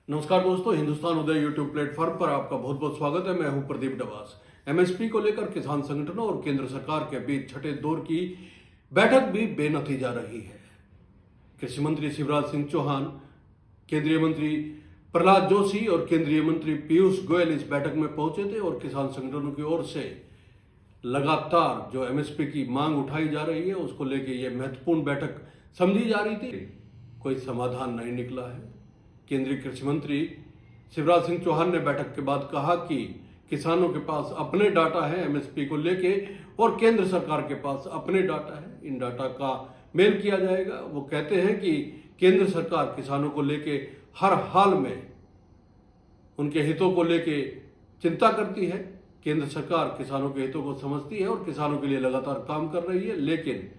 नमस्कार दोस्तों, हिंदुस्तान उदय YouTube platform पर आपका बहुत बहुत स्वागत है। मैं हूं प्रदीप डबास। एमएसपी को लेकर किसान संगठनों और केंद्र सरकार के बीच छठे दौर की बैठक भी बेनतीजा रही है। कृषि मंत्री शिवराज सिंह चौहान, केंद्रीय मंत्री प्रहलाद जोशी और केंद्रीय मंत्री पीयूष गोयल इस बैठक में पहुंचे थे और किसान संगठनों की ओर से लगातार जो एमएसपी की मांग उठाई जा रही है उसको लेकर यह महत्वपूर्ण बैठक समझी जा रही थी। कोई समाधान नहीं निकला है। केंद्रीय कृषि मंत्री शिवराज सिंह चौहान ने बैठक के बाद कहा कि किसानों के पास अपने डाटा है एमएसपी को लेके और केंद्र सरकार के पास अपने डाटा है, इन डाटा का मेल किया जाएगा। वो कहते हैं कि केंद्र सरकार किसानों को लेके हर हाल में उनके हितों को लेके चिंता करती है। केंद्र सरकार किसानों के हितों को समझती है और किसानों के लिए लगातार काम कर रही है, लेकिन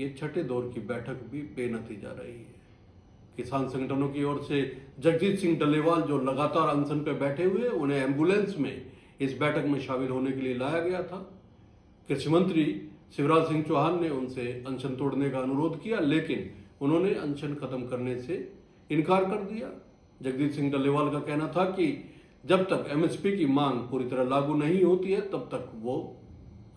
ये छठे दौर की बैठक भी बेनतीजा रही है। किसान संगठनों की ओर से जगजीत सिंह डल्लेवाल जो लगातार अनशन पे बैठे हुए, उन्हें एम्बुलेंस में इस बैठक में शामिल होने के लिए लाया गया था। कृषि मंत्री शिवराज सिंह चौहान ने उनसे अनशन तोड़ने का अनुरोध किया, लेकिन उन्होंने अनशन खत्म करने से इनकार कर दिया। जगजीत सिंह डल्लेवाल का कहना था कि जब तक एमएसपी की मांग पूरी तरह लागू नहीं होती है तब तक वो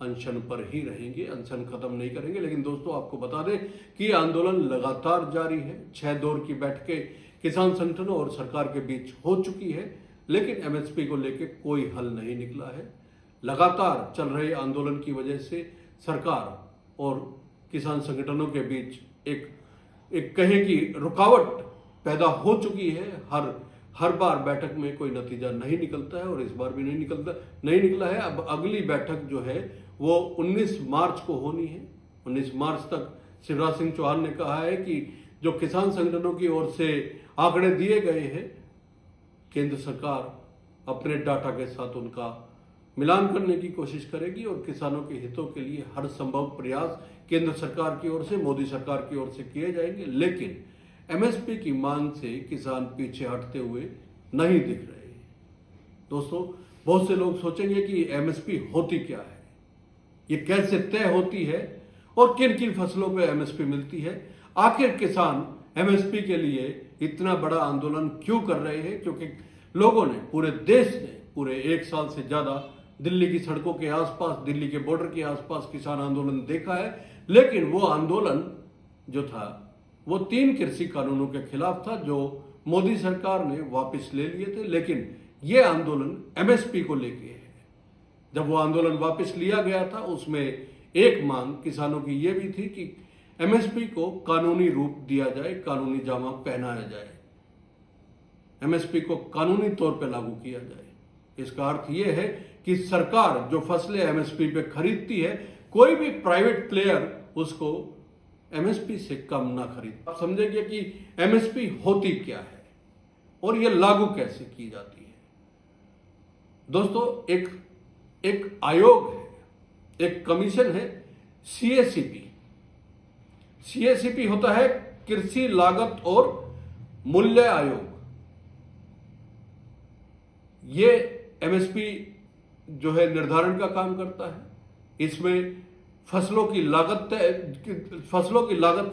अनशन पर ही रहेंगे, अनशन खत्म नहीं करेंगे। लेकिन दोस्तों, आपको बता दें कि आंदोलन लगातार जारी है। 6 दौर की बैठकें किसान संगठनों और सरकार के बीच हो चुकी है, लेकिन एमएसपी को लेकर कोई हल नहीं निकला है। लगातार चल रहे आंदोलन की वजह से सरकार और किसान संगठनों के बीच एक कहें कि रुकावट पैदा हो चुकी है। हर बार बैठक में कोई नतीजा नहीं निकलता है और इस बार भी नहीं निकला है। अब अगली बैठक जो है वो 19 मार्च को होनी है। 19 मार्च तक शिवराज सिंह चौहान ने कहा है कि जो किसान संगठनों की ओर से आंकड़े दिए गए हैं, केंद्र सरकार अपने डाटा के साथ उनका मिलान करने की कोशिश करेगी और किसानों के हितों के लिए हर संभव प्रयास केंद्र सरकार की ओर से, मोदी सरकार की ओर से किए जाएंगे। लेकिन एमएसपी की मांग से किसान पीछे हटते हुए नहीं दिख रहे। दोस्तों, बहुत से लोग सोचेंगे कि एमएसपी होती क्या है, ये कैसे तय होती है और किन किन फसलों पे एमएसपी मिलती है। आखिर किसान एमएसपी के लिए इतना बड़ा आंदोलन क्यों कर रहे हैं? क्योंकि लोगों ने, पूरे देश ने पूरे 1 साल से ज्यादा दिल्ली की सड़कों के आसपास, दिल्ली के बॉर्डर के आसपास किसान आंदोलन देखा है। लेकिन वो आंदोलन जो था वो 3 कृषि कानूनों के खिलाफ था जो मोदी सरकार ने वापस ले लिए थे। लेकिन ये आंदोलन एमएसपी को लेके है। जब वो आंदोलन वापस लिया गया था उसमें एक मांग किसानों की ये भी थी कि एमएसपी को कानूनी रूप दिया जाए, कानूनी जामा पहनाया जाए, एमएसपी को कानूनी तौर पर लागू किया जाए। इसका अर्थ ये है कि सरकार जो फसलें एमएसपी पे खरीदती है, कोई भी प्राइवेट प्लेयर उसको एमएसपी से कम ना खरीद। आप समझेंगे कि एमएसपी होती क्या है और यह लागू कैसे की जाती है। दोस्तों, एक आयोग है, एक कमीशन है, सीएसीपी। सीएसीपी होता है कृषि लागत और मूल्य आयोग। ये एमएसपी जो है निर्धारण का काम करता है। इसमें फसलों की लागत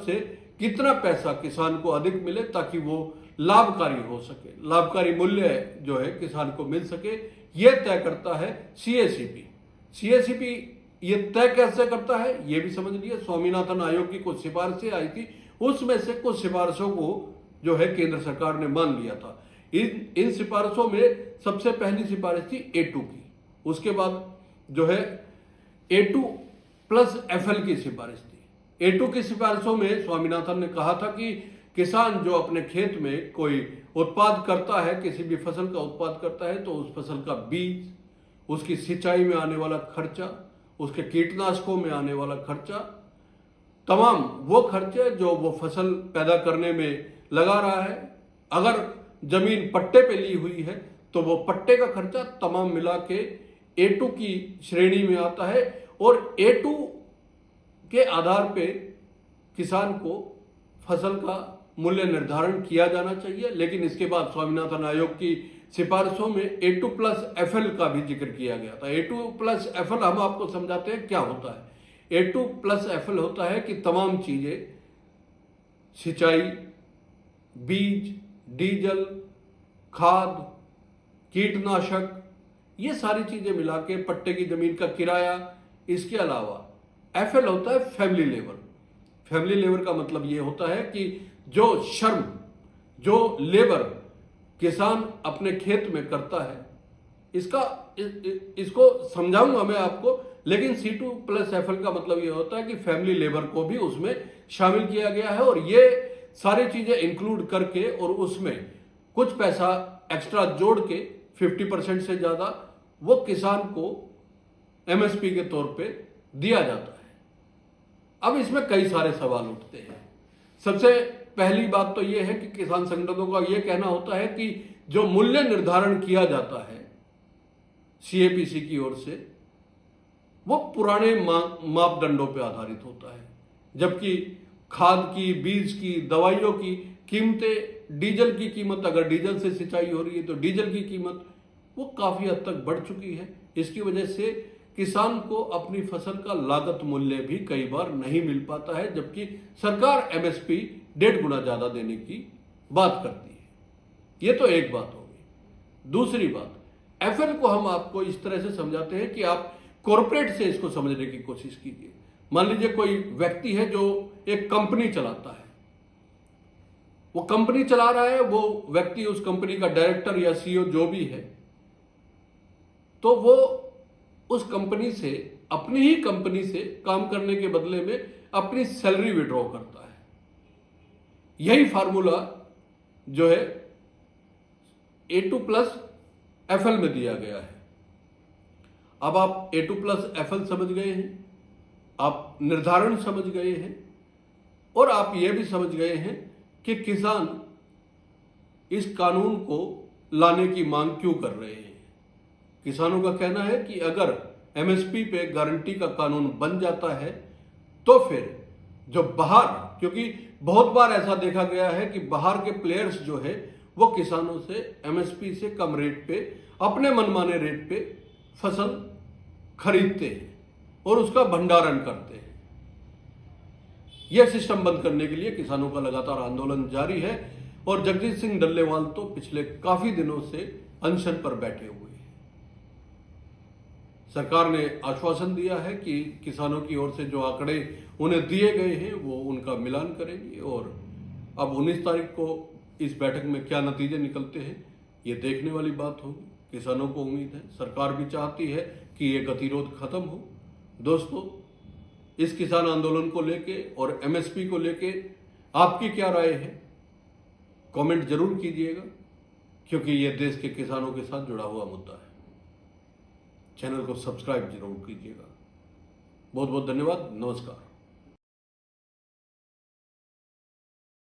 से कितना पैसा किसान को अधिक मिले ताकि वो लाभकारी हो सके, लाभकारी मूल्य जो है किसान को मिल सके, यह तय करता है सीएसीपी। सीएसीपी ये तय कैसे करता है ये भी समझ लिए। स्वामीनाथन आयोग की कुछ सिफारिशें आई थी, उसमें से कुछ सिफारिशों को जो है केंद्र सरकार ने मान लिया था। इन सिफारिशों में सबसे पहली सिफारिश थी A2 की। उसके बाद जो है A2 प्लस FL की सिफारिश थी। A2 की सिफारिशों में स्वामीनाथन ने कहा था कि किसान जो अपने खेत में कोई उत्पाद करता है, किसी भी फसल का उत्पाद करता है, तो उस फसल का बीज, उसकी सिंचाई में आने वाला खर्चा, उसके कीटनाशकों में आने वाला खर्चा, तमाम वो खर्चे जो वो फसल पैदा करने में लगा रहा है, अगर जमीन पट्टे पे ली हुई है तो वो पट्टे का खर्चा तमाम मिला के A2 की श्रेणी में आता है और A2 के आधार पे किसान को फसल का मूल्य निर्धारण किया जाना चाहिए। लेकिन इसके बाद स्वामीनाथन आयोग की सिफारिशों में A2 प्लस FL का भी जिक्र किया गया था। A2 प्लस FL हम आपको समझाते हैं क्या होता है। A2 प्लस FL होता है कि तमाम चीजें, सिंचाई, बीज, डीजल, खाद, कीटनाशक, ये सारी चीजें मिला के पट्टे की जमीन का किराया, इसके अलावा एफएल होता है फैमिली लेबर। फैमिली लेबर का मतलब ये होता है कि जो श्रम, जो लेबर किसान अपने खेत में करता है, इसको समझाऊंगा मैं आपको, लेकिन C2+FL का मतलब ये होता है कि फैमिली लेबर को भी उसमें शामिल किया गया है और ये सारी चीजें इंक्लूड करके और उसमें कुछ पैसा एक्स्ट्रा जोड़ के 50% से ज्यादा वो किसान को MSP के तौर पे दिया जाता है। अब इसमें कई सारे सवाल उठते हैं। सबसे पहली बात तो यह है कि किसान संगठनों का यह कहना होता है कि जो मूल्य निर्धारण किया जाता है CAPC की ओर से, वो पुराने मापदंडों पर आधारित होता है, जबकि खाद की, बीज की, दवाइयों की कीमतें, डीजल की कीमत, अगर डीजल से सिंचाई हो रही है तो डीजल की कीमत वो काफी हद तक बढ़ चुकी है। इसकी वजह से किसान को अपनी फसल का लागत मूल्य भी कई बार नहीं मिल पाता है, जबकि सरकार MSP 1.5 गुना ज्यादा देने की बात करती है। ये तो एक बात हो गई। दूसरी बात, FL को हम आपको इस तरह से समझाते हैं कि आप कॉरपोरेट से इसको समझने की कोशिश कीजिए। मान लीजिए कोई व्यक्ति है जो एक कंपनी चलाता है, वो कंपनी चला रहा है, वो व्यक्ति उस कंपनी का डायरेक्टर या CEO जो भी है, तो वो उस कंपनी से, अपनी ही कंपनी से काम करने के बदले में अपनी सैलरी विड्रॉ करता है। यही फार्मूला जो है A2+FL में दिया गया है। अब आप A2+FL समझ गए हैं, आप निर्धारण समझ गए हैं और आप यह भी समझ गए हैं कि किसान इस कानून को लाने की मांग क्यों कर रहे हैं। किसानों का कहना है कि अगर MSP पे गारंटी का कानून बन जाता है तो फिर जो बाहर, क्योंकि बहुत बार ऐसा देखा गया है कि बाहर के प्लेयर्स जो है वो किसानों से MSP से कम रेट पे, अपने मनमाने रेट पे फसल खरीदते हैं और उसका भंडारण करते हैं। यह सिस्टम बंद करने के लिए किसानों का लगातार आंदोलन जारी है और जगजीत सिंह डल्लेवाल तो पिछले काफी दिनों से अनशन पर बैठे हुए हैं। सरकार ने आश्वासन दिया है कि किसानों की ओर से जो आंकड़े उन्हें दिए गए हैं वो उनका मिलान करेंगे और अब 19 तारीख को इस बैठक में क्या नतीजे निकलते हैं ये देखने वाली बात होगी। किसानों को उम्मीद है, सरकार भी चाहती है कि ये गतिरोध खत्म हो। दोस्तों, इस किसान आंदोलन को लेके और MSP को लेके आपकी क्या राय है, कमेंट जरूर कीजिएगा, क्योंकि यह देश के किसानों के साथ जुड़ा हुआ मुद्दा है। चैनल को सब्सक्राइब जरूर कीजिएगा। बहुत बहुत धन्यवाद। नमस्कार।